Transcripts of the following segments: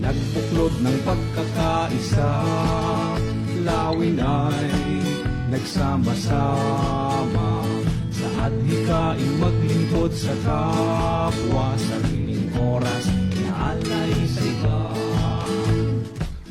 nagbuklod ng pagkakaisa. Lawin ay nagsama-sama sa adhikain maglingkod sa kapwa, sariling oras inaalay sa iba.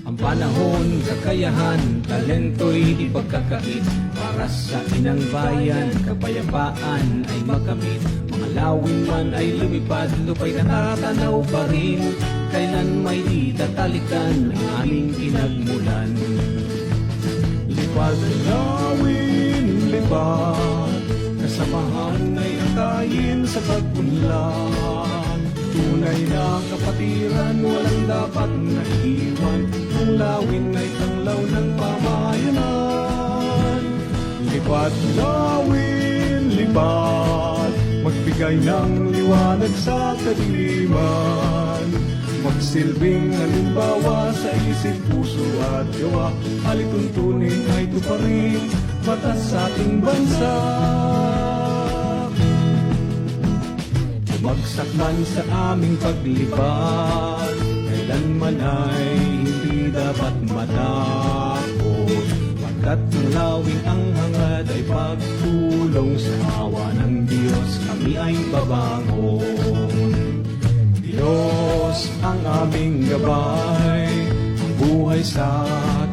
Ang panahon, kakayahan, talento'y di pagkakait, para sa inang bayan, kapayapaan ay makamit. Mga lawin man ay lumipad, lupay natatanaw pa rin, kailan may di tatalikan ang aming pinagmulan. Lipad lawin, lipad, kasamahan ay akayin sa pagpunlan. Tunay na kapatiran, walang dapat na iwan, ang lawin ay tanglaw ng pamayanan. Lipad lawin, lipad, magbigay ng liwanag sa kadiliman. Magsilbing halimbawa sa isip, puso at gawa, alituntunin ay tuparin batas sa ating bansa. Bumagsak man sa aming paglipad, kailanman ay hindi dapat matakot, pagkat ang lawin ang hangad ay pagtulong sa awa ng Diyos, kami ay babangon. Diyos ang aming gabay, ang buhay sa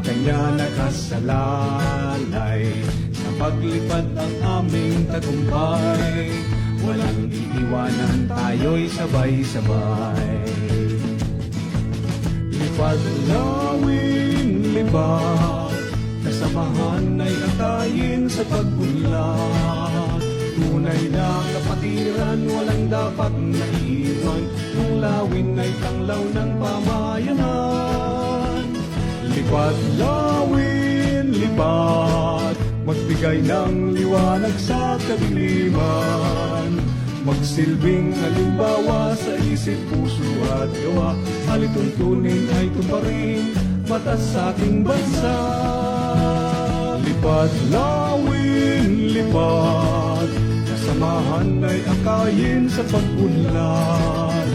Kanya nakasalalay, sa paglipad ang aming tagumpay, walang iiwanan, tayo'y sabay-sabay. Lipad lawin, lipad, kasamahan ay akayin sa pagbunlat. Tunay na kapatiran, walang dapat na iwan, ang lawin ay tanglaw ng pamayanan. Lipad lawin, lipad, magbigay ng liwanag sa kadiliman. Magsilbing halimbawa sa isip, puso at gawa, alituntunin ay tuparin batas sa ating bansa. Lipad lawin, lipad, kasamahan ay akayin sa pag-unlad.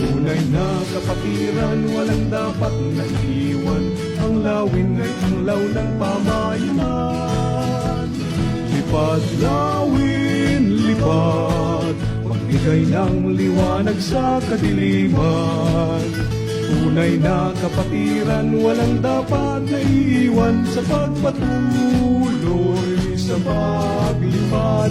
Tunay na kapatiran, walang dapat na iwan, ang lawin ay tanglaw ng pamayanan. Lipad lawin, lipad, magbigay ng liwanag sa kadiliman. Tunay na kapatiran, walang dapat na iwan, sa pagpatuloy sa paglipad.